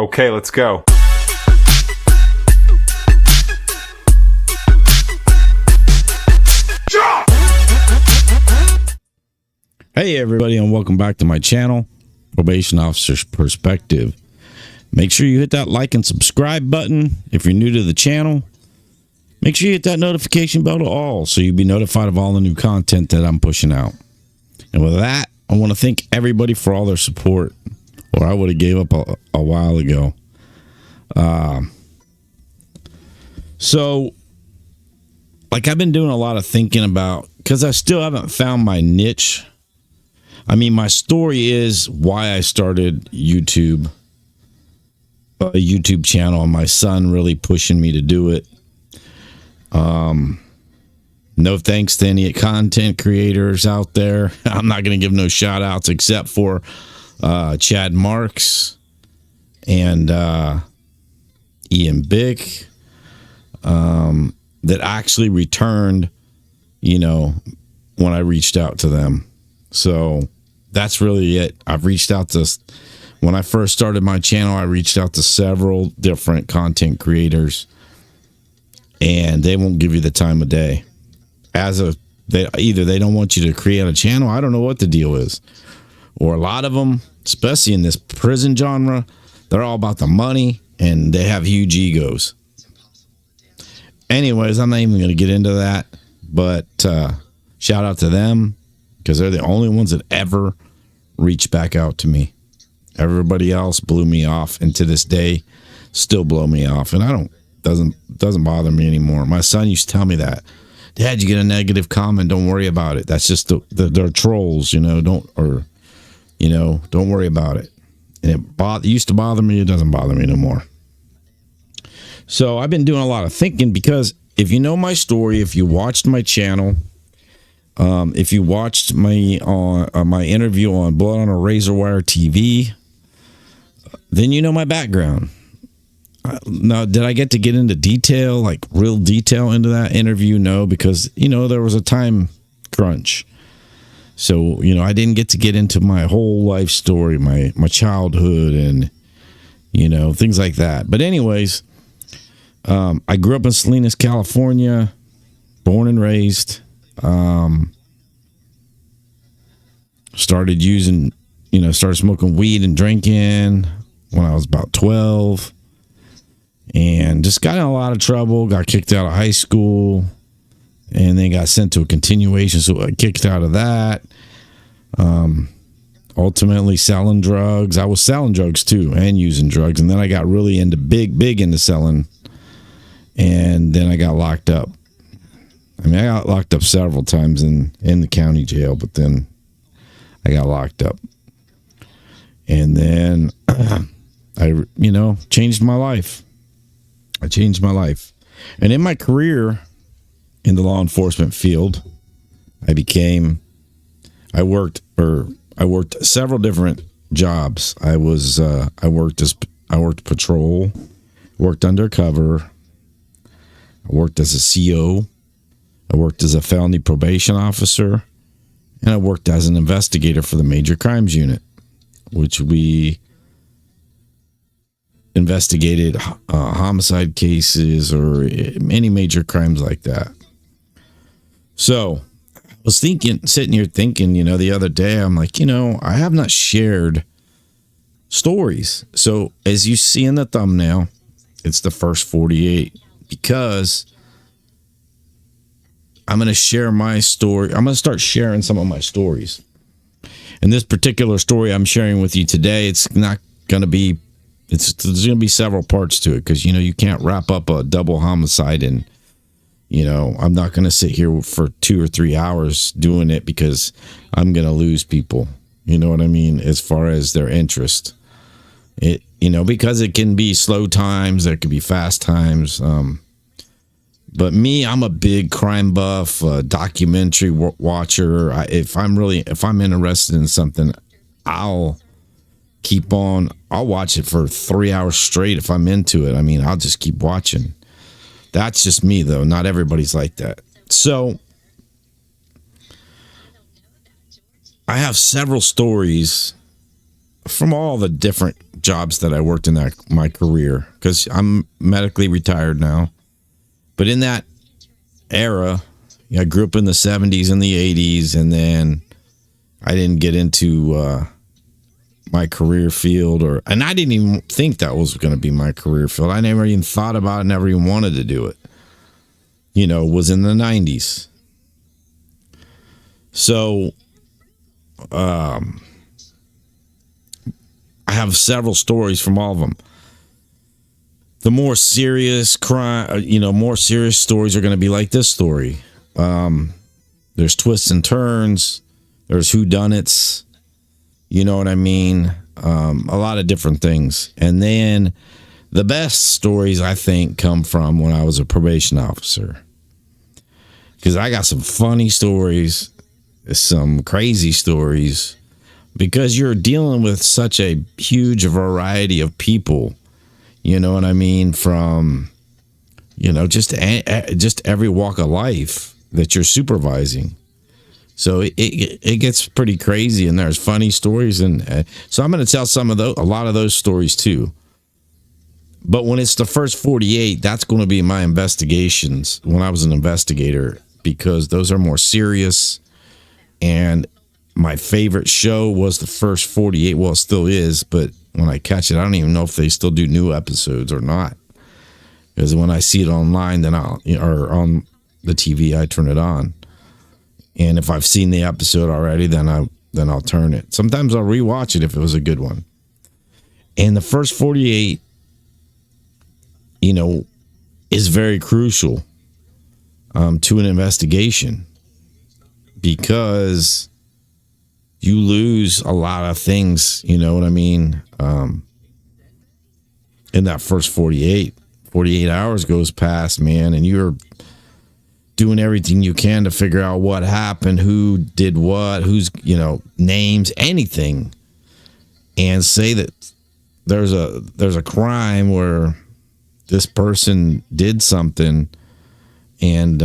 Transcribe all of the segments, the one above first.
Okay, let's go. Hey everybody, and welcome back to my channel, Probation Officer's Perspective. Make sure you hit that like and subscribe button if you're new to the channel. Make sure you hit that notification bell to all so you'll be notified of all the new content that I'm pushing out. And with that, I want to thank everybody for all their support, or I would have gave up a while ago. So, like, I've been doing a lot of thinking about, because I still haven't found my niche. I mean, my story is why I started YouTube, a YouTube channel, and my son really pushing me to do it. No thanks to any content creators out there. I'm not going to give no shout outs except for Chad Marks and Ian Bick that actually returned, when I reached out to them. So that's really it. I've reached out to, when I first started my channel, I reached out to several different content creators, and they won't give you the time of day. Either they don't want you to create a channel. I don't know what the deal is. Or a lot of them, especially in this prison genre, they're all about the money and they have huge egos. Anyways, I'm not even going to get into that, but shout out to them, because they're the only ones that ever reached back out to me. Everybody else blew me off, and to this day still blow me off, and doesn't bother me anymore. My son used to tell me that, Dad, you get a negative comment, don't worry about it. That's just they're trolls, don't worry about it. And it used to bother me. It doesn't bother me no more. So I've been doing a lot of thinking, because if you know my story, if you watched my channel, if you watched my interview on Blood on a Razor Wire TV, then you know my background. Now, did I get into detail, like real detail into that interview? No, because, there was a time crunch. So, I didn't get into my whole life story, my childhood and, things like that. But anyways, I grew up in Salinas, California, born and raised. Started smoking weed and drinking when I was about 12, and just got in a lot of trouble, got kicked out of high school, and then got sent to a continuation. So I kicked out of that. Ultimately selling drugs. I was selling drugs too, and using drugs. And then I got really into big into selling. And then I got locked up. I got locked up several times in the county jail, but then I got locked up. And then I, changed my life. I changed my life. And in my career in the law enforcement field, I worked several different jobs. I worked patrol, worked undercover, I worked as a CO, I worked as a felony probation officer, and I worked as an investigator for the Major Crimes Unit, which we investigated homicide cases or any major crimes like that. So I was sitting here thinking, the other day, I'm like, I have not shared stories. So as you see in the thumbnail, it's the first 48, because I'm going to share my story. I'm going to start sharing some of my stories. And this particular story I'm sharing with you today, there's going to be several parts to it, because, you can't wrap up a double homicide, and, I'm not going to sit here for 2 or 3 hours doing it, because I'm going to lose people. You know what I mean? As far as their interest, because it can be slow times, there could be fast times. But me, I'm a big crime buff, documentary watcher. If I'm interested in something, I'll watch it for 3 hours straight if I'm into it. I'll just keep watching. That's just me, though. Not everybody's like that. So I have several stories from all the different jobs that I worked in my career, because I'm medically retired now. But in that era, I grew up in the 70s and the 80s, and then I didn't get into my career field, and I didn't even think that was going to be my career field. I never even thought about it, never even wanted to do it. Was in the 90s. So, I have several stories from all of them. The more serious crime, more serious stories are going to be like this story. There's twists and turns. There's whodunits. You know what I mean? A lot of different things. And then the best stories, I think, come from when I was a probation officer. Because I got some funny stories, some crazy stories, because you're dealing with such a huge variety of people. You know what I mean? From, just every walk of life that you're supervising. So it gets pretty crazy, and there's funny stories, and so I'm going to tell a lot of those stories too. But when it's the first 48, that's going to be my investigations when I was an investigator, because those are more serious. And my favorite show was the first 48. Well, it still is, but when I catch it, I don't even know if they still do new episodes or not. Because when I see it online, then or on the TV, I turn it on. And if I've seen the episode already, then I'll turn it. Sometimes I'll rewatch it if it was a good one. And the first 48, is very crucial to an investigation, because you lose a lot of things, you know what I mean? In that first 48 hours goes past, man, and you're doing everything you can to figure out what happened, who did what, who's, names, anything, and say that there's a crime where this person did something, and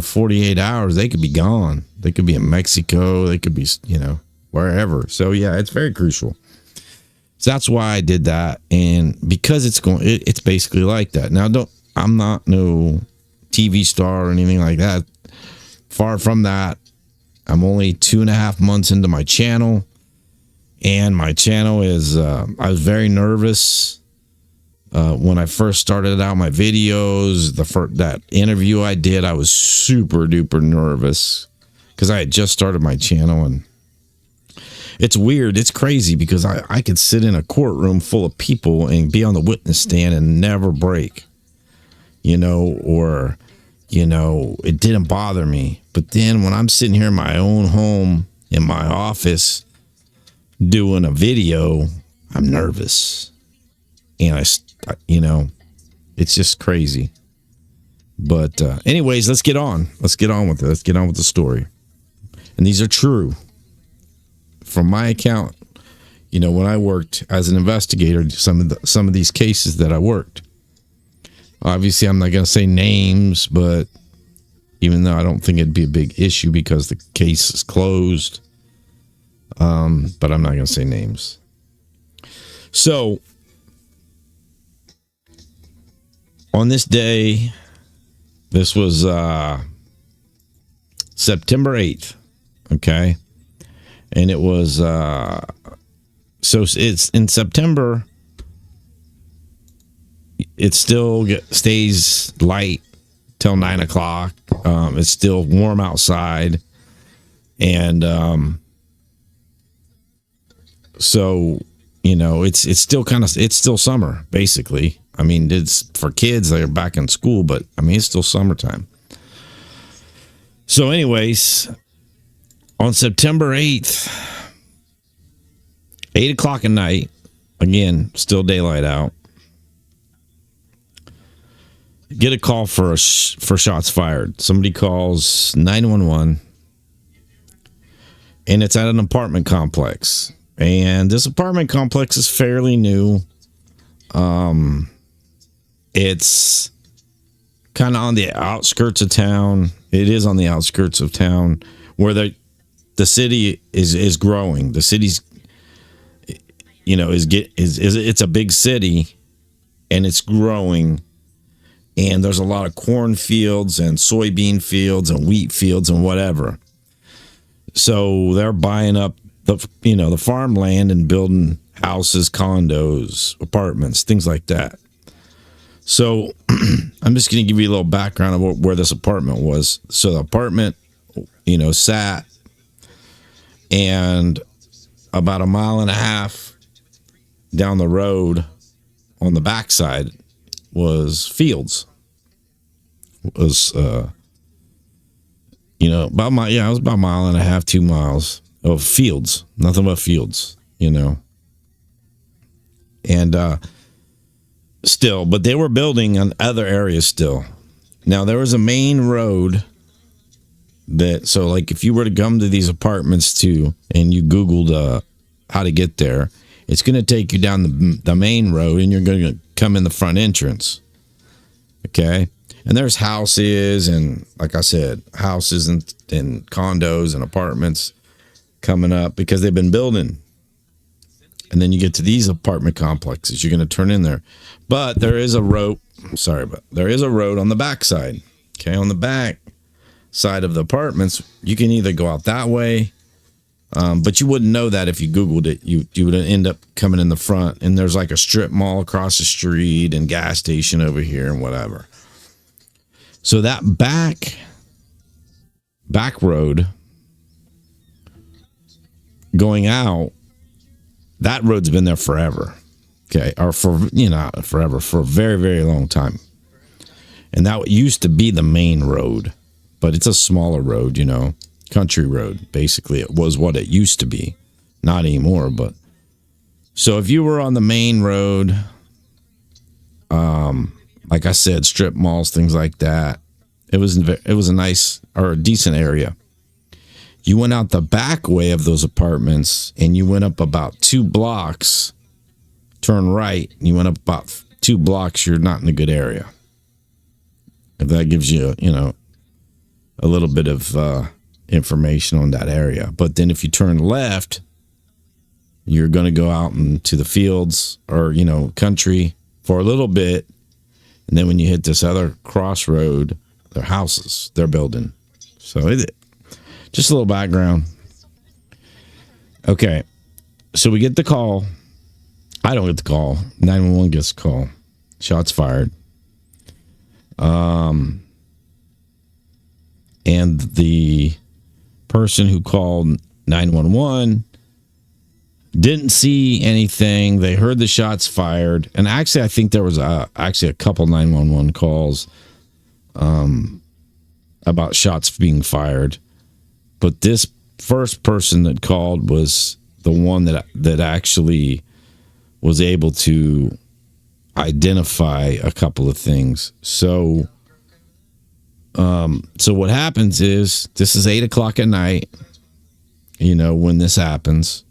48 hours, they could be gone. They could be in Mexico. They could be, wherever. So yeah, it's very crucial. So that's why I did that. And because it's basically like that. Now, I'm not no TV star or anything like that. Far from that. I'm only 2.5 months into my channel, and my channel is, I was very nervous when I first started out my videos. That interview I did, I was super duper nervous because I had just started my channel, and it's weird. It's crazy because I could sit in a courtroom full of people and be on the witness stand and never break, it didn't bother me. But then when I'm sitting here in my own home, in my office, doing a video, I'm nervous. And it's just crazy. But anyways, let's get on. Let's get on with it. Let's get on with the story. And these are true. From my account, when I worked as an investigator, some of these cases that I worked. Obviously, I'm not going to say names, but even though I don't think it'd be a big issue because the case is closed, but I'm not going to say names. So, on this day, this was September 8th, okay? And it was, so it's in September, it still stays light till 9 o'clock. It's still warm outside. And so, it's still it's still summer, basically. I mean, it's for kids, they're back in school, but I mean, it's still summertime. So anyways, on September 8th, 8 o'clock at night, again, still daylight out, get a call for shots fired. Somebody calls 911, and it's at an apartment complex. And this apartment complex is fairly new. It's kind of on the outskirts of town. It is on the outskirts of town where the city is growing. The city's, it's a big city, and it's growing. And there's a lot of cornfields and soybean fields and wheat fields and whatever. So they're buying up the farmland and building houses, condos, apartments, things like that. So I'm just going to give you a little background of where this apartment was. So the apartment, sat, and about a mile and a half down the road on the backside was fields. It was, it was about a mile and a half, 2 miles of fields, nothing but fields, and still, but they were building on other areas still. Now there was a main road so like if you were to come to these apartments too, and you Googled how to get there, it's going to take you down the main road, and you're going to come in the front entrance. Okay. And there's houses, and like I said, houses and condos and apartments coming up because they've been building. And then you get to these apartment complexes. You're going to turn in there. But there is a road. There is a road on the back side. Okay. On the back side of the apartments, you can either go out that way, but you wouldn't know that if you Googled it. You would end up coming in the front, and there's like a strip mall across the street and gas station over here and whatever. So that back road going out, that road's been there forever. Okay. Or forever, for a very, very long time. And that used to be the main road, but it's a smaller road, country road. Basically, it was what it used to be. Not anymore, but so if you were on the main road, like I said, strip malls, things like that, it was a nice or a decent area. You went out the back way of those apartments, and you went up about 2 blocks, turn right, and you went up about 2 blocks, you're not in a good area. If that gives you, a little bit of information on that area. But then if you turn left, you're going to go out into the fields or, country for a little bit. And then when you hit this other crossroad, they're houses, they're building. So just a little background. Okay. So we get the call. I don't get the call. 911 gets the call. Shots fired. And the person who called 911 didn't see anything. They heard the shots fired. And actually, I think there was a couple 911 calls about shots being fired. But this first person that called was the one that actually was able to identify a couple of things. So what happens is, this is 8:00 at night, when this happens.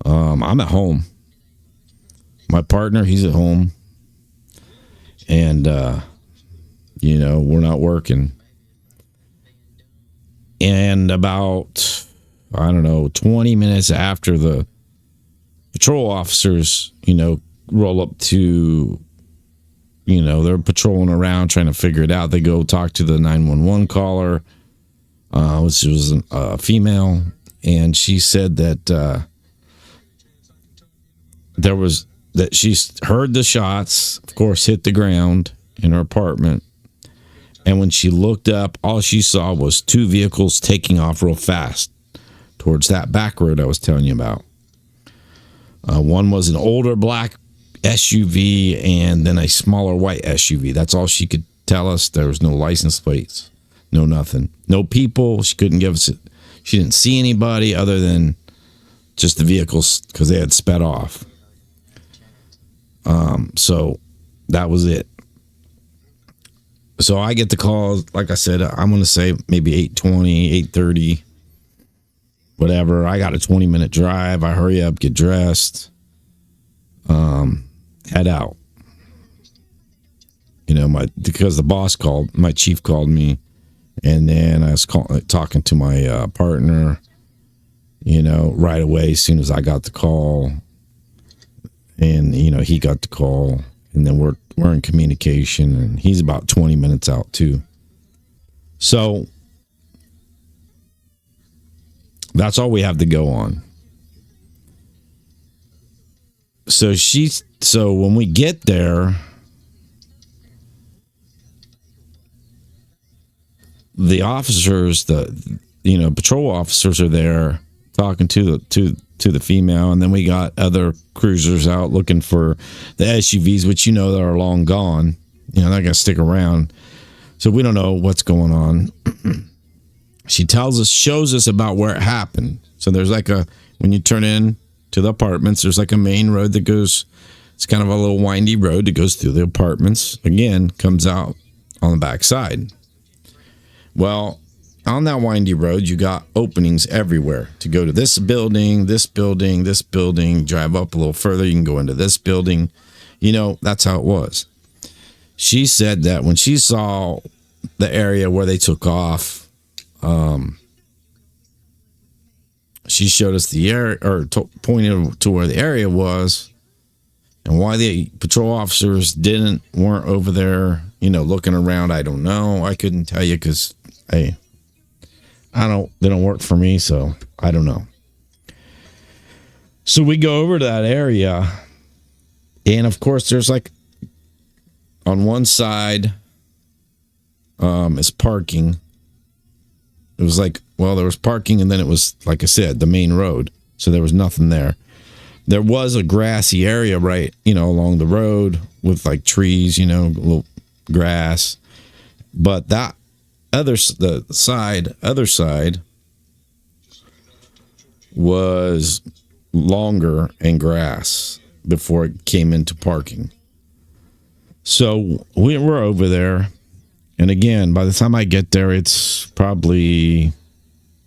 I'm at home. My partner, he's at home. And, we're not working. And about, 20 minutes after the patrol officers, roll up to, they're patrolling around trying to figure it out. They go talk to the 911 caller, which was a female. And she said that she heard the shots, of course, hit the ground in her apartment. And when she looked up, all she saw was 2 vehicles taking off real fast towards that back road I was telling you about. One was an older black SUV and then a smaller white SUV. That's all she could tell us. There was no license plates, no nothing. No people. She couldn't give us it. She didn't see anybody other than just the vehicles because they had sped off. So that was it. So I get the call, like I said, I'm going to say maybe 8:20, 8:30, whatever. I got a 20-minute drive. I hurry up, get dressed, head out. Because the boss called, my chief called me, and then I was talking to my partner, right away as soon as I got the call, and he got the call, and then we're in communication, and he's about 20 minutes out too. So that's all we have to go on. So when we get there, the officers, patrol officers are there talking to the female, and then we got other cruisers out looking for the SUVs, which they're long gone. They're not gonna stick around, so we don't know what's going on. She shows us about where it happened. So there's when you turn in to the apartments, there's a main road that goes. It's kind of a little windy road that goes through the apartments. Again, comes out on the back side. Well, on that windy road, you got openings everywhere to go to this building, this building, this building. Drive up a little further, you can go into this building. That's how it was. She said that when she saw the area where they took off, she showed us the area, or pointed to where the area was, and why the patrol officers weren't over there, looking around. I don't know. I couldn't tell you because they don't work for me, so I don't know. So we go over to that area, and of course there's on one side is parking. It was there was parking, and then it was, like I said, the main road, so there was nothing there. There was a grassy area right along the road with trees, little grass, but that other side was longer and grass before it came into parking. So we're over there, and again, by the time I get there, it's probably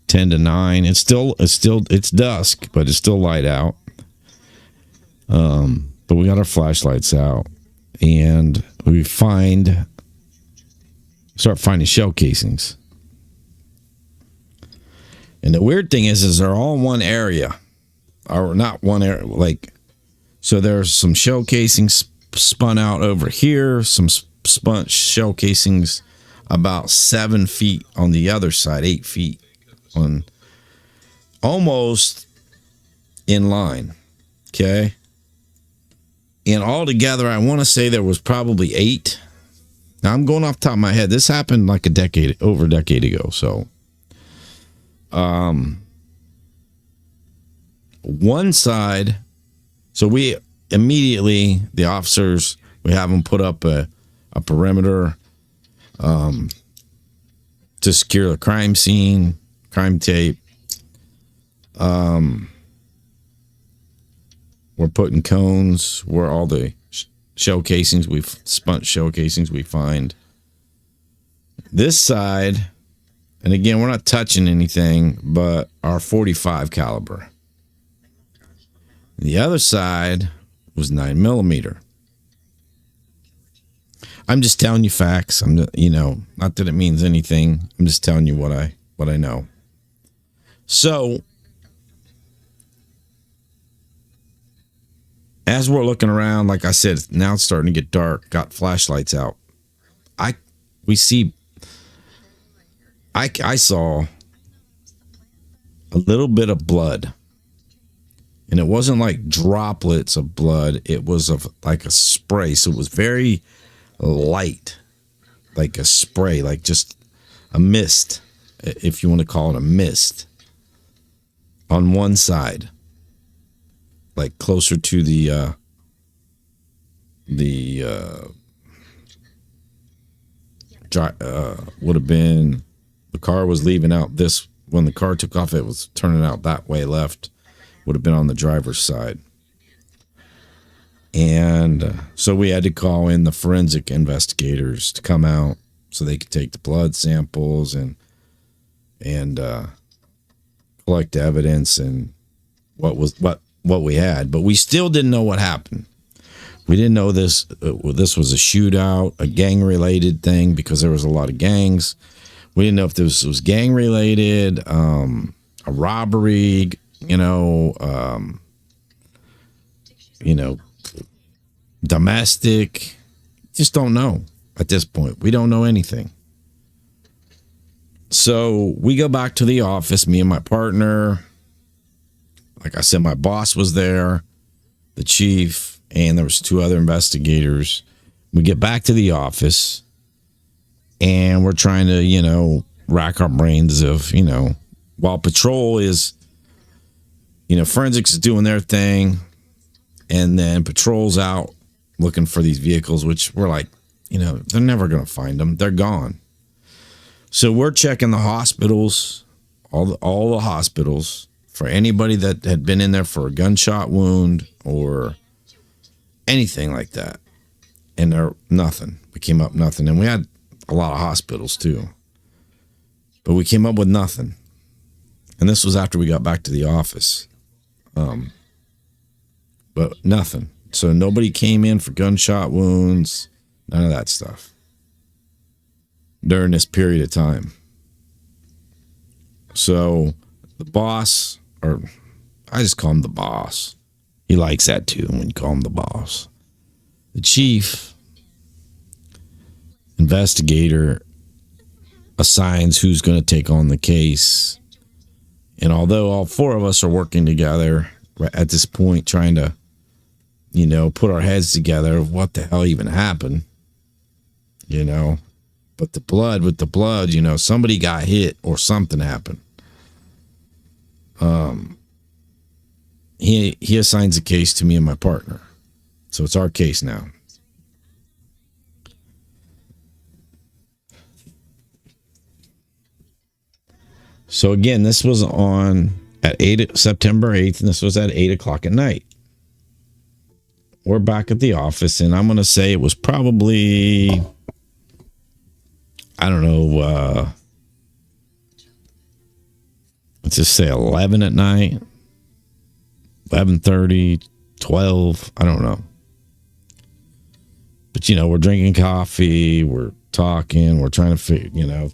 10 to 9. It's dusk, but it's still light out. But we got our flashlights out, and we start finding shell casings. And the weird thing is they're all in one area, or not one area. So there's some shell casings spun out over here, some spun shell casings about 7 feet on the other side, 8 feet on, almost in line. Okay. And altogether, I want to say there was probably 8. Now, I'm going off the top of my head. This happened over a decade ago. So, one side. So we immediately, the officers, we have them put up a perimeter to secure the crime scene, crime tape. We're putting cones where all the shell casings, spun shell casings we find. This side, and again, we're not touching anything but our .45 caliber. The other side was 9mm. I'm just telling you facts. Not that it means anything. I'm just telling you what I know. So, as we're looking around, like I said, now it's starting to get dark. Got flashlights out. I saw a little bit of blood, and it wasn't like droplets of blood. It was like a spray, so it was very light, like a spray, like just a mist, if you want to call it a mist, on one side. Like closer to the would have been, the car was leaving out this, when the car took off, it was turning out that way left, would have been on the driver's side. And so we had to call in the forensic investigators to come out so they could take the blood samples and collect evidence and what we had, but we still didn't know what happened. We didn't know this was a shootout, a gang related thing, because there was a lot of gangs. We didn't know if this was gang related, a robbery, you know, you know, domestic. Just don't know at this point. We don't know anything. So we go back to the office, me and my partner. Like I said, my boss was there, the chief, and there was two other investigators. We get back to the office and we're trying to, rack our brains of, while patrol is, forensics is doing their thing, and then patrol's out looking for these vehicles, which we're like, they're never going to find them. They're gone. So we're checking the hospitals, all the hospitals, for anybody that had been in there for a gunshot wound or anything like that. And there, nothing. We came up nothing. And we had a lot of hospitals too. But we came up with nothing. And this was after we got back to the office. But nothing. So nobody came in for gunshot wounds, none of that stuff during this period of time. So the boss, or I just call him the boss. He likes that too when you call him the boss. The chief investigator assigns who's going to take on the case. And although all four of us are working together at this point, trying to, put our heads together of what the hell even happened, but with the blood, somebody got hit or something happened. He assigns a case to me and my partner. So it's our case now. So again, this was on at September 8th, and this was at 8:00 at night. We're back at the office, and I'm going to say it was probably, I don't know, let's just say 11 at night, 11:30, 12, I don't know. But, we're drinking coffee, we're talking, we're trying to figure,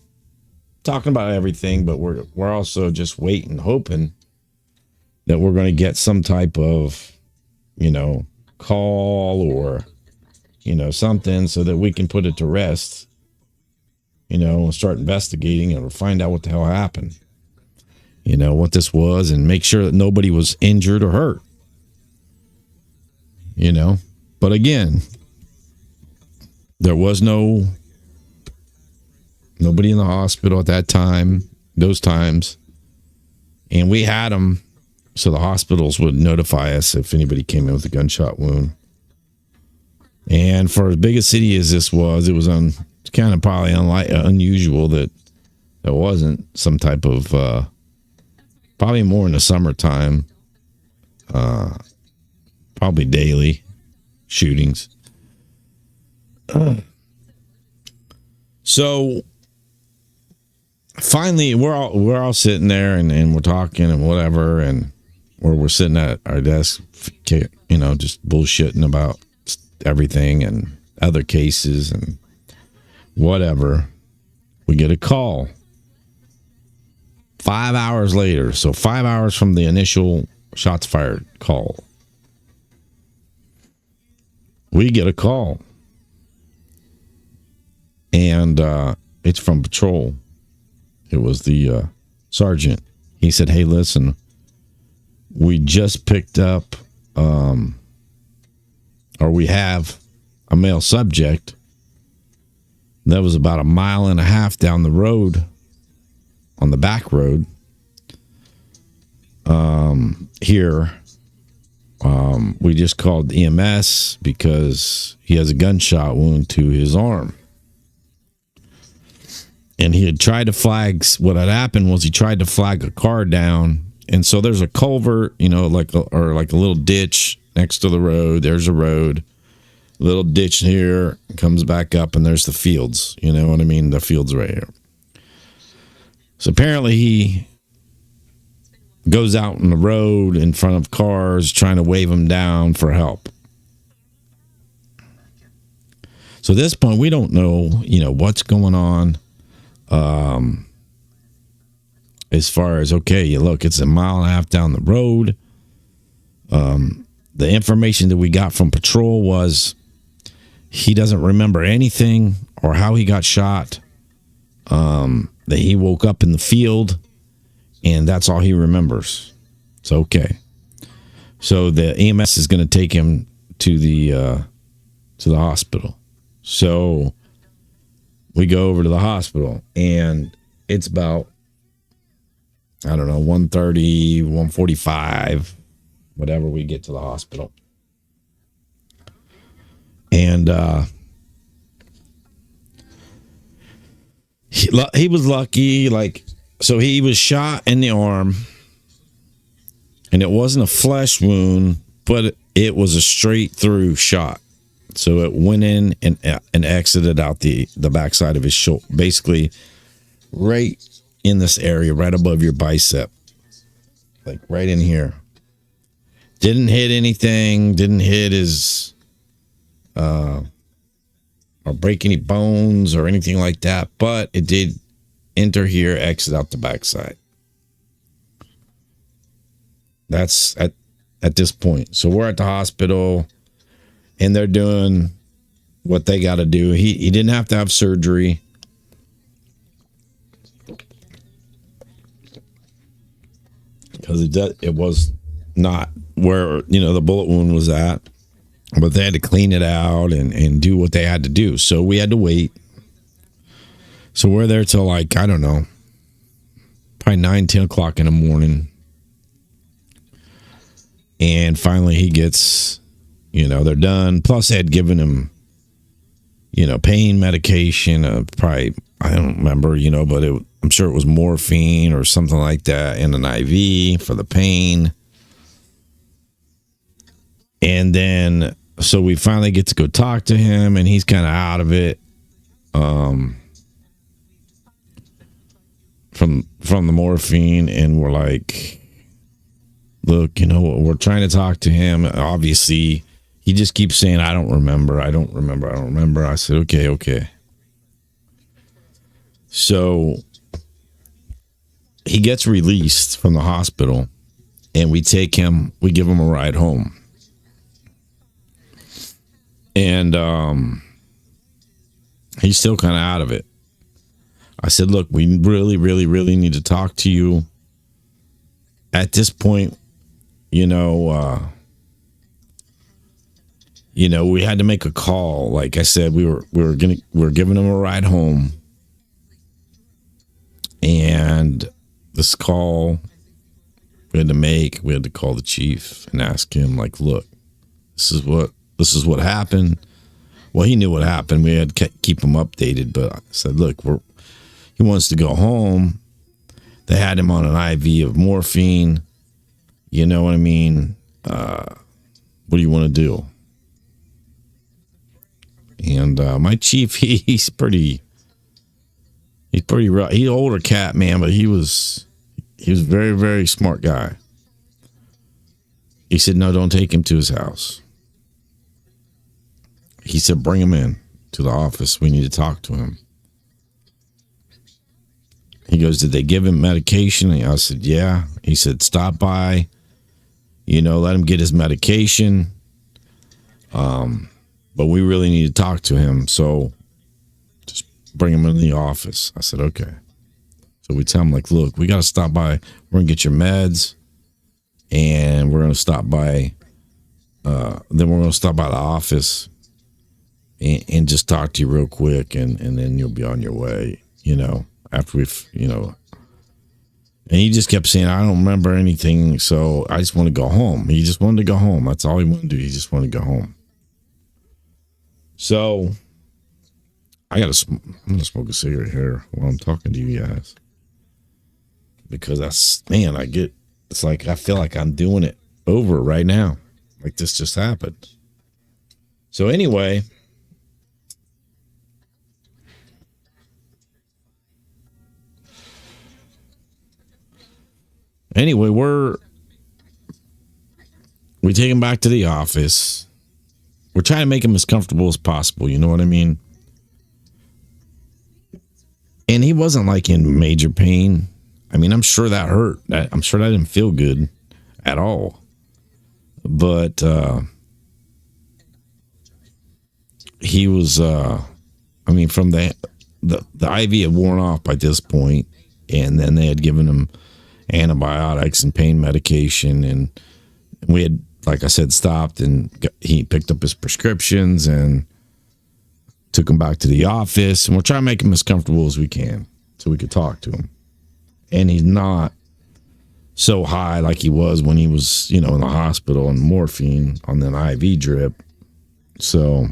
talking about everything, but we're also just waiting, hoping that we're going to get some type of, call or, something so that we can put it to rest, and start investigating and find out what the hell happened, what this was, and make sure that nobody was injured or hurt, But again, there was nobody in the hospital at that time, those times. And we had them so the hospitals would notify us if anybody came in with a gunshot wound. And for as big a city as this was, it was kind of probably unusual that there wasn't some type of, probably more in the summertime, probably daily shootings. So finally, we're all sitting there and we're talking and whatever, and we're sitting at our desk, just bullshitting about everything and other cases and whatever. We get a call 5 hours later, so 5 hours from the initial shots fired call. We get a call, and it's from patrol. It was the sergeant. He said, "Hey, listen, we just picked up, or we have a male subject that was about 1.5 miles down the road, on the back road, here. We just called EMS because he has a gunshot wound to his arm." And he had tried to flag, what had happened was he tried to flag a car down. And so there's a culvert, like a little ditch next to the road. There's a road, little ditch here, comes back up, and there's the fields. You know what I mean? The fields right here. So apparently he goes out on the road in front of cars trying to wave them down for help. So at this point, we don't know, what's going on. as far as, okay, you look, it's a mile and a half down the road. The information that we got from patrol was he doesn't remember anything or how he got shot. That he woke up in the field and that's all he remembers. It's okay. So the EMS is going to take him to the hospital. So we go over to the hospital and it's about, I don't know, 1:30, 1:45, whatever, we get to the hospital. And he was lucky, like, so he was shot in the arm, and it wasn't a flesh wound, but it was a straight through shot. So it went in and exited out the backside of his shoulder, basically right in this area, right above your bicep, like right in here. Didn't hit anything, didn't hit his or break any bones or anything like that, but it did enter here, exit out the backside. That's at this point. So we're at the hospital and they're doing what they got to do. He didn't have to have surgery. Because it was not where, the bullet wound was at. But they had to clean it out and do what they had to do. So we had to wait. So we're there till, like, I don't know, probably 9, 10 o'clock in the morning. And finally he gets, they're done. Plus they had given him, pain medication. Probably, I don't remember, but I'm sure it was morphine or something like that, and an IV for the pain. And then, so we finally get to go talk to him, and he's kind of out of it. From the morphine, and we're like, look, we're trying to talk to him. Obviously, he just keeps saying, I don't remember. I said, okay. So he gets released from the hospital, and we give him a ride home. And he's still kind of out of it. I said, look, we really, really, really need to talk to you. At this point, we had to make a call. Like I said, we were giving him a ride home. And this call we had to call the chief and ask him, like, look, this is what happened. Well, he knew what happened. We had to keep him updated, but I said, look, he wants to go home. They had him on an IV of morphine. You know what I mean? What do you want to do? And my chief, he's pretty rough. He's an older cat, man, but he was a very, very smart guy. He said, no, don't take him to his house. He said, bring him in to the office. We need to talk to him. He goes, did they give him medication? And I said, yeah. He said, stop by, let him get his medication. But we really need to talk to him. So just bring him in the office. I said, okay. So we tell him, like, look, we got to stop by. We're going to get your meds. And we're going to stop by. Then we're going to stop by the office and just talk to you real quick. And then you'll be on your way, after we've, and he just kept saying, I don't remember anything, so I just want to go home. He just wanted to go home. That's all he wanted to do. He just wanted to go home. So I'm going to smoke a cigarette here while I'm talking to you guys. Because it's like, I feel like I'm doing it over right now. Like this just happened. So anyway, we take him back to the office. We're trying to make him as comfortable as possible. You know what I mean? And he wasn't like in major pain. I mean, I'm sure that hurt. I'm sure that didn't feel good at all. But he was, I mean, from the IV had worn off by this point, and then they had given him antibiotics and pain medication, and we had, like I said, stopped, and he picked up his prescriptions and took him back to the office, and we're trying to make him as comfortable as we can so we could talk to him. And he's not so high like he was when he was, in the hospital on morphine on an IV drip. So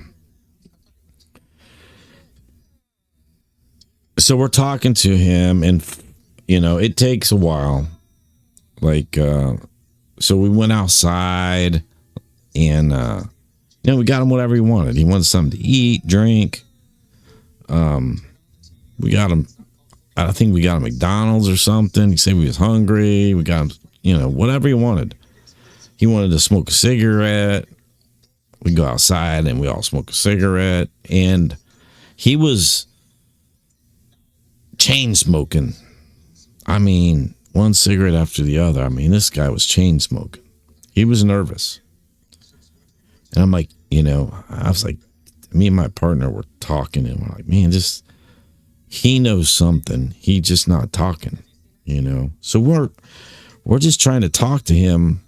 we're talking to him, and it takes a while. Like, so we went outside, and we got him whatever he wanted. He wanted something to eat, drink. We got him. I think we got him McDonald's or something. He said he was hungry. We got him, whatever he wanted. He wanted to smoke a cigarette. We go outside and we all smoke a cigarette. And he was chain smoking. I mean, one cigarette after the other. I mean, this guy was chain smoking. He was nervous. And I'm like, I was like, me and my partner were talking, and we're like, man, he knows something. He just not talking, So we're just trying to talk to him,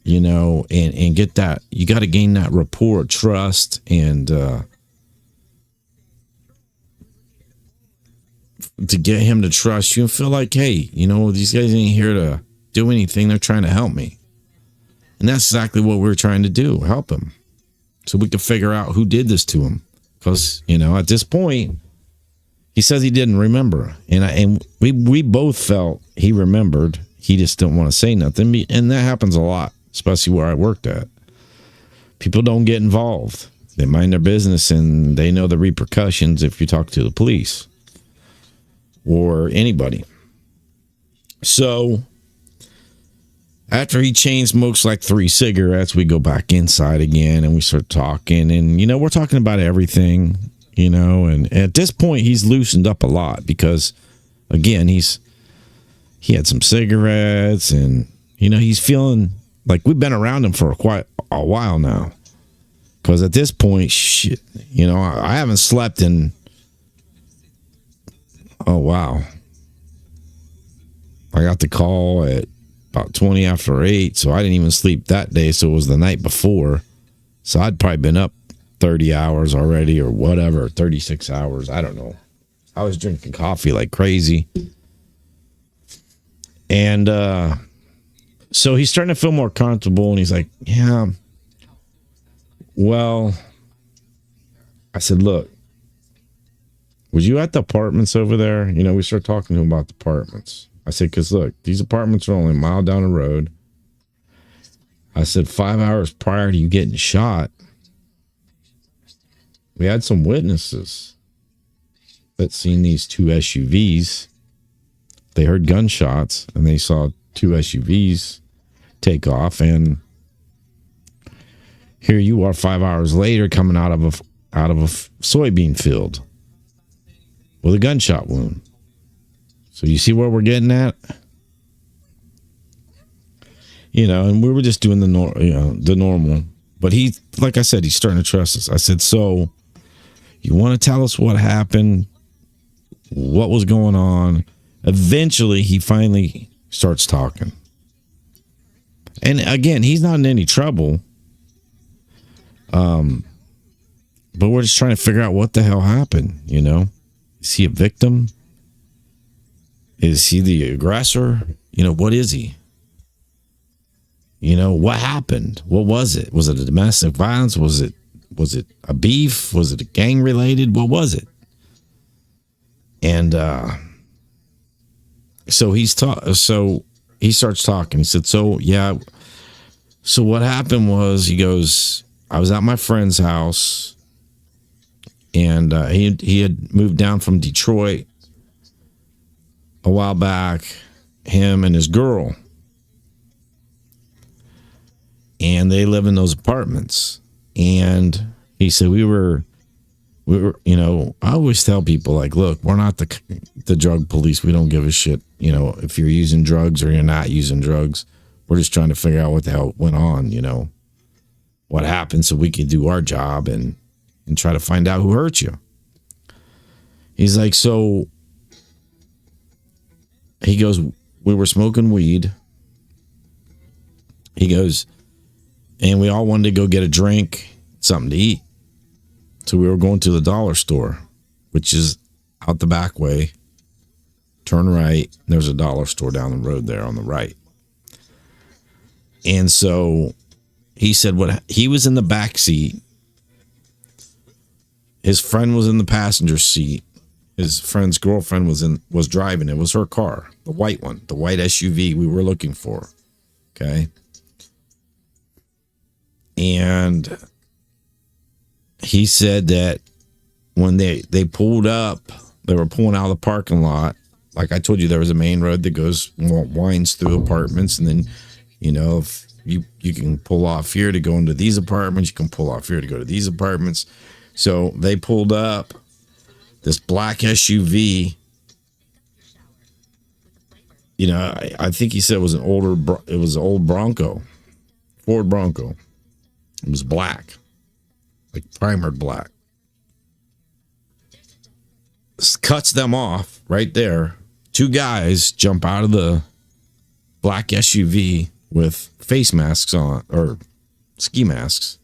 and get that. You got to gain that rapport, trust, and to get him to trust you and feel like, hey, these guys ain't here to do anything. They're trying to help me. And that's exactly what we're trying to do, help him. So we could figure out who did this to him. Because, at this point, he says he didn't remember. And we both felt he remembered. He just didn't want to say nothing. And that happens a lot, especially where I worked at. People don't get involved. They mind their business, and they know the repercussions if you talk to the police or anybody. So after he chain smokes like 3 cigarettes, we go back inside again and we start talking. And, we're talking about everything, and at this point he's loosened up a lot because, again, he had some cigarettes, and, he's feeling like we've been around him for quite a while now. Because at this point, shit, I haven't slept in, oh, wow. I got the call at about 20 after 8, so I didn't even sleep that day, so it was the night before. So I'd probably been up 30 hours already or whatever, 36 hours, I don't know. I was drinking coffee like crazy. And so he's starting to feel more comfortable, and he's like, yeah, well, I said, look, was you at the apartments over there? We started talking to him about the apartments. I said, because look, these apartments are only a mile down the road. I said, 5 hours prior to you getting shot, we had some witnesses that seen these 2 SUVs. They heard gunshots, and they saw 2 SUVs take off, and here you are 5 hours later coming out of a soybean field with a gunshot wound. So you see where we're getting at? And we were just doing the normal. But he, like I said, he's starting to trust us. I said, so you want to tell us what happened? What was going on? Eventually, he finally starts talking. And again, he's not in any trouble. But we're just trying to figure out what the hell happened, Is he a victim? Is he the aggressor? What is he? What happened? What was it? Was it a domestic violence? Was it a beef? Was it a gang related? What was it? And so he starts talking. He said, so yeah. So what happened was, he goes, I was at my friend's house, and he had moved down from Detroit a while back, him and his girl, and they live in those apartments. And he said we were I always tell people, like, look, we're not the drug police. We don't give a shit, if you're using drugs or you're not using drugs. We're just trying to figure out what the hell went on, what happened, so we can do our job and try to find out who hurt you. He's like, so he goes, we were smoking weed. He goes, and we all wanted to go get a drink, something to eat. So we were going to the dollar store, which is out the back way. Turn right. There's a dollar store down the road there on the right. And so he said he was in the back seat. His friend was in the passenger seat. His friend's girlfriend was driving. It was her car, the white one, the white SUV we were looking for. Okay. And he said that when they pulled up, they were pulling out of the parking lot. Like I told you, there was a main road that winds through apartments. And then, if you can pull off here to go into these apartments, you can pull off here to go to these apartments. So they pulled up this black SUV. I think he said it was an old Bronco, Ford Bronco. It was black, like primered black. Cuts them off right there. Two guys jump out of the black SUV with face masks on, or ski masks.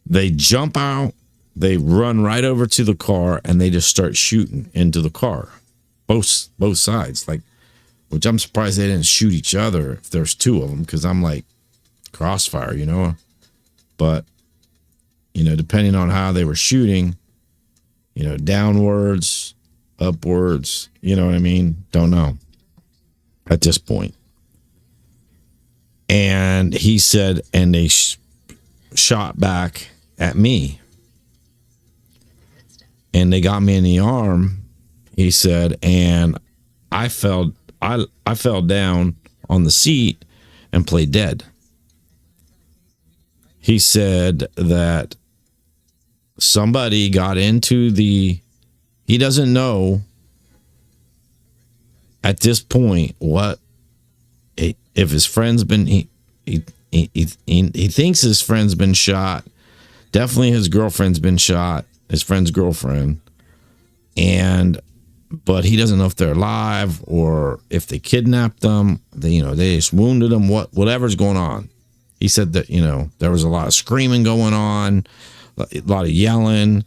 They jump out, they run right over to the car, and they just start shooting into the car. Both sides, which I'm surprised they didn't shoot each other if there's two of them, because I'm like, crossfire, But, depending on how they were shooting, downwards, upwards, you know what I mean? Don't know at this point. And he said, and they shot back at me. And they got me in the arm, he said, and I fell down on the seat and played dead. He said that somebody got into he doesn't know at this point if his friend's been, he thinks his friend's been shot. Definitely his girlfriend's been shot, his friend's girlfriend. But he doesn't know if they're alive or if they kidnapped them. They just wounded them, whatever's going on. He said that, there was a lot of screaming going on, a lot of yelling,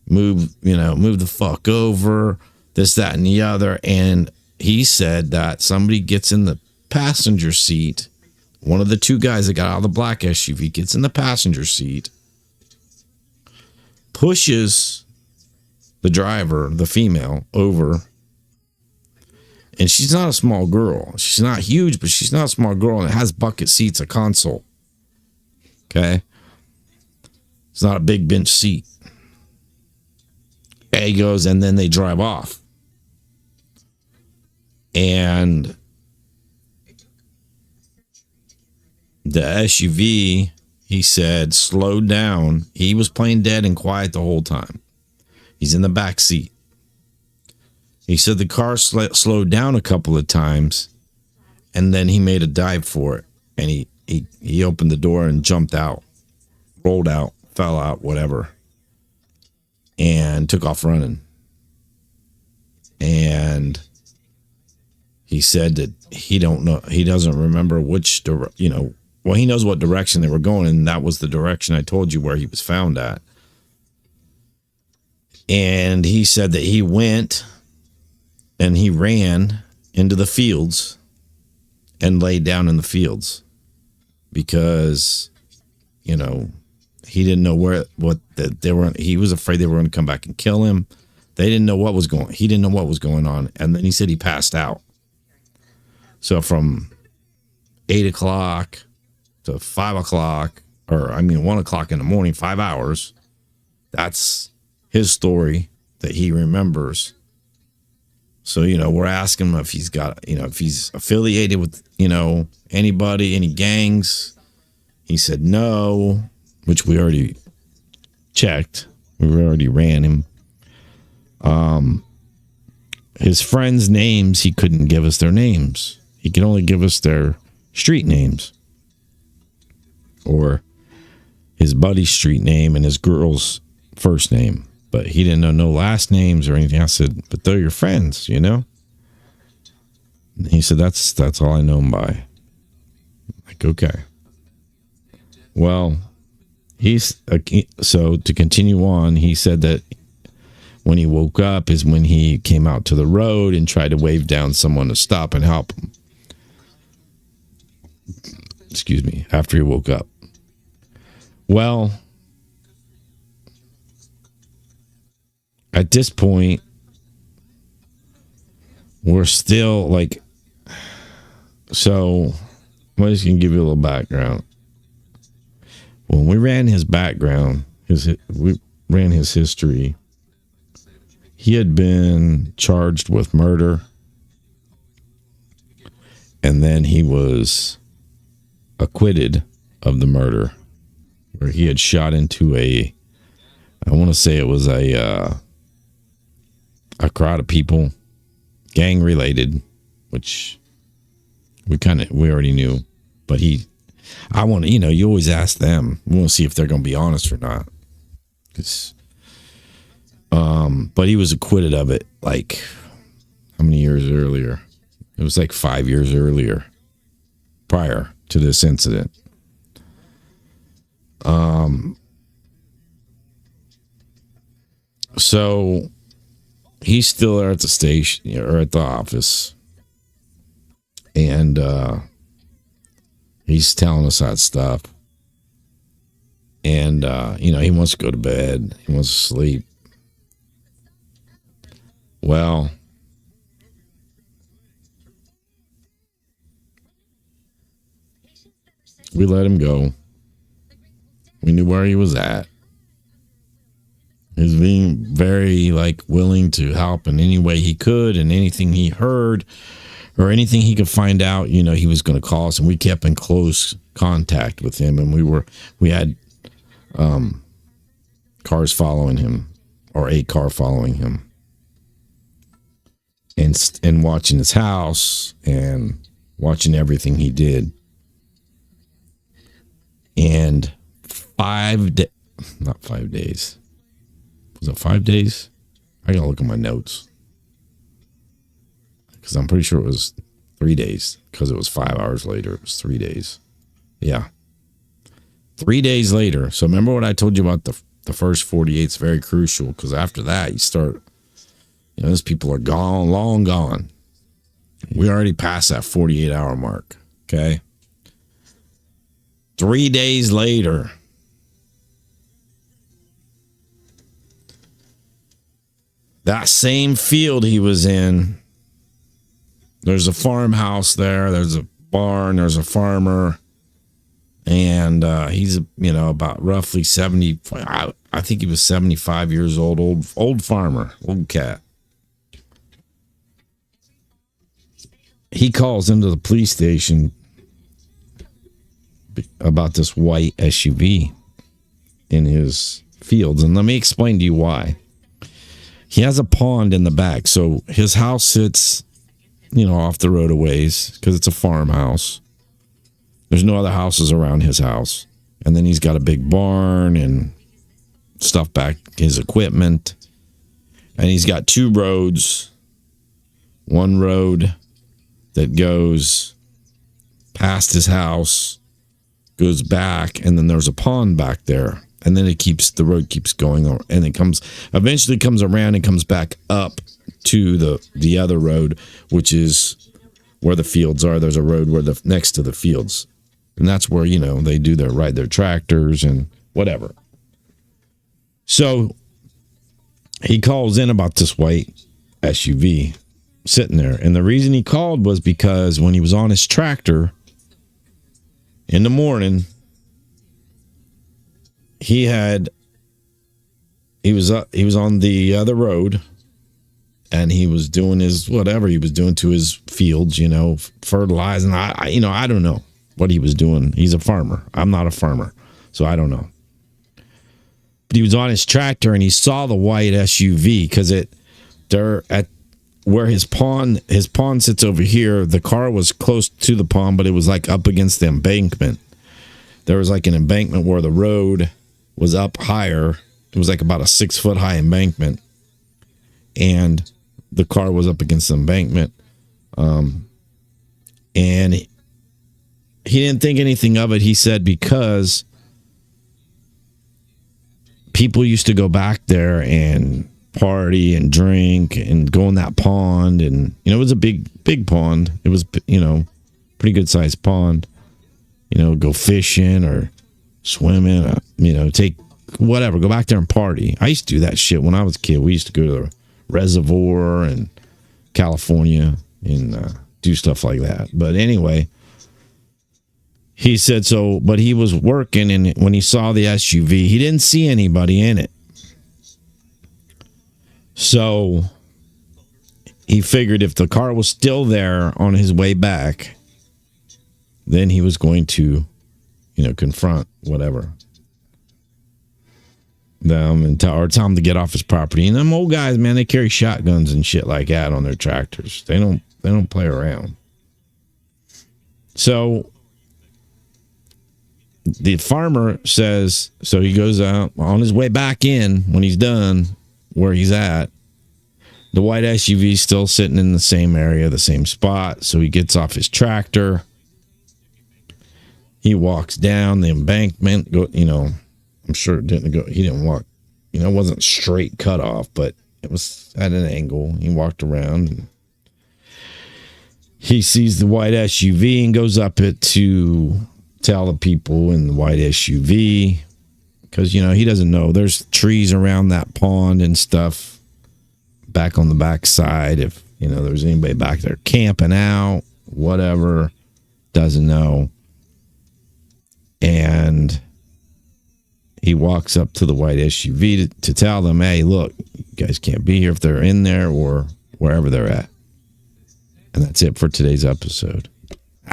move the fuck over, this, that, and the other. And he said that somebody gets in the passenger seat. One of the two guys that got out of the black SUV gets in the passenger seat, pushes the driver, the female, over. And she's not a small girl. She's not huge, but she's not a small girl. And it has bucket seats, a console. Okay. It's not a big bench seat. And he goes, and then they drive off. And the SUV, he said, slowed down. He was playing dead and quiet the whole time. He's in the back seat. He said the car slowed down a couple of times, and then he made a dive for it. And he opened the door and jumped out, rolled out, fell out, whatever, and took off running. And he said that he doesn't remember which well, he knows what direction they were going, and that was the direction I told you where he was found at. And he said that he went and he ran into the fields and laid down in the fields because, he didn't know they were. He was afraid they were going to come back and kill him. They didn't know what was going. He didn't know what was going on. And then he said he passed out. So from 8 o'clock to 5 o'clock, 1 o'clock in the morning, 5 hours. That's his story that he remembers. So, we're asking him if he's got, if he's affiliated with, anybody, any gangs. He said no, which we already checked. We already ran him. His friends' names, he couldn't give us their names. He could only give us their street names. Or his buddy's street name and his girl's first name. But he didn't know no last names or anything. I said, but they're your friends, you know? And he said, that's all I know him by. Like, okay. Well, so to continue on, he said that when he woke up is when he came out to the road and tried to wave down someone to stop and help him. Excuse me, after he woke up. Well, at this point, we're still like, so I'm just going to give you a little background. When we ran his background, we ran his history, he had been charged with murder, and then he was acquitted of the murder, where he had shot into I want to say it was a crowd of people, gang related, which we already knew, but you always ask them. We want to see if they're going to be honest or not. But he was acquitted of it, like, how many years earlier? It was like 5 years earlier, prior to this incident. So he's still there at the station or at the office, and he's telling us that stuff. And he wants to go to bed. He wants to sleep. Well, we let him go. We knew where he was at. He was being very, willing to help in any way he could, and anything he heard or anything he could find out, he was going to call us, and we kept in close contact with him, and we had cars following him, or a car following him. And watching his house and watching everything he did. And not 5 days. Was it 5 days? I gotta look at my notes. Because I'm pretty sure it was 3 days. Because it was 5 hours later. It was 3 days. Yeah. 3 days later. So remember what I told you about the first 48 is very crucial. Because after that, you start... those people are gone, long gone. We already passed that 48-hour mark, okay? 3 days later, that same field he was in, there's a farmhouse there, there's a barn, there's a farmer, and he's, about roughly 70, I think he was 75 years old farmer, old cat. He calls into the police station about this white SUV in his fields. And let me explain to you why. He has a pond in the back. So his house sits, off the road a ways because it's a farmhouse. There's no other houses around his house. And then he's got a big barn and stuff back, his equipment. And he's got two roads. One road that goes past his house, goes back, and then there's a pond back there. And then the road keeps going, and it eventually comes around and comes back up to the other road, which is where the fields are. There's a road next to the fields. And that's where, they do ride their tractors and whatever. So he calls in about this white SUV sitting there. And the reason he called was because when he was on his tractor in the morning, he was on the other road, and he was doing whatever he was doing to his fields, fertilizing. I don't know what he was doing. He's a farmer. I'm not a farmer, so I don't know. But he was on his tractor and he saw the white SUV because they're at where his pond sits over here. The car was close to the pond, but it was like up against the embankment. There was like an embankment where the road was up higher. It was like about a 6-foot high embankment, and the car was up against the embankment. And he didn't think anything of it. He said because people used to go back there and party and drink and go in that pond, and it was a big pond. It was pretty good sized pond. Go fishing or swimming. Take whatever. Go back there and party. I used to do that shit when I was a kid. We used to go to the reservoir in California and do stuff like that. But anyway, he said so. But he was working, and when he saw the SUV, he didn't see anybody in it. So he figured if the car was still there on his way back, then he was going to, confront whatever them and tell them to get off his property. And them old guys, man, they carry shotguns and shit like that on their tractors. They don't play around. So the farmer says, so he goes out on his way back in when he's done where he's at. The white SUV is still sitting in the same area, the same spot. So he gets off his tractor. He walks down the embankment. I'm sure he didn't walk, it wasn't straight cut off, but it was at an angle. He walked around and he sees the white SUV and goes up it to tell the people in the white SUV, because, he doesn't know. There's trees around that pond and stuff back on the back side. If, there's anybody back there camping out, whatever, doesn't know. And he walks up to the white SUV to tell them, hey, look, you guys can't be here if they're in there or wherever they're at. And that's it for today's episode.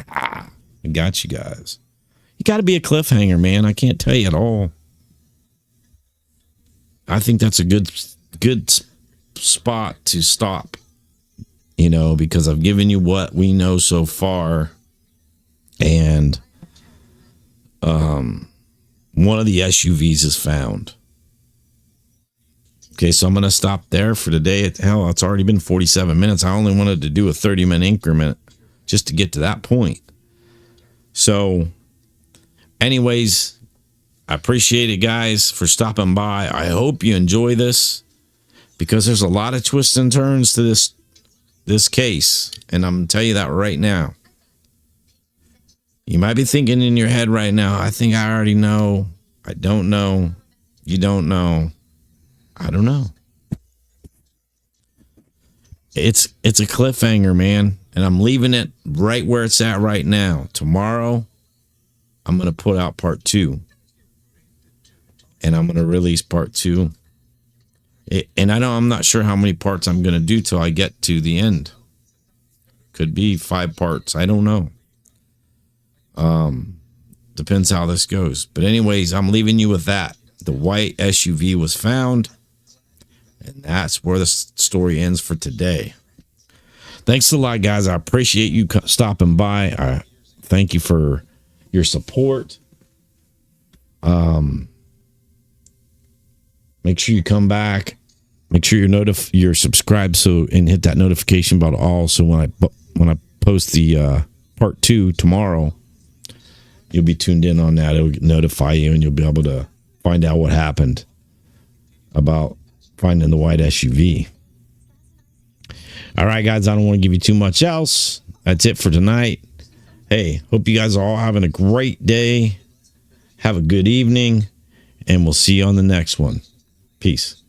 I got you guys. You got to be a cliffhanger, man. I can't tell you at all. I think that's a good spot to stop, because I've given you what we know so far. And one of the SUVs is found. Okay, so I'm going to stop there for today. Hell, it's already been 47 minutes. I only wanted to do a 30-minute increment just to get to that point. So, anyways, I appreciate it, guys, for stopping by. I hope you enjoy this, because there's a lot of twists and turns to this case, and I'm going to tell you that right now. You might be thinking in your head right now, I think I already know. I don't know. You don't know. I don't know. It's a cliffhanger, man. And I'm leaving it right where it's at right now. Tomorrow, I'm going to put out part 2. And I'm going to release part 2. And I'm not sure how many parts I'm going to do till I get to the end. Could be 5 parts. I don't know. Depends how this goes. But anyways, I'm leaving you with that. The white SUV was found. And that's where the story ends for today. Thanks a lot, guys. I appreciate you stopping by. I thank you for your support. Make sure you come back. Make sure you're subscribed and hit that notification bell all. So when I post the part 2 tomorrow, you'll be tuned in on that. It'll notify you, and you'll be able to find out what happened about finding the white SUV. All right, guys, I don't want to give you too much else. That's it for tonight. Hey, hope you guys are all having a great day. Have a good evening, and we'll see you on the next one. Peace.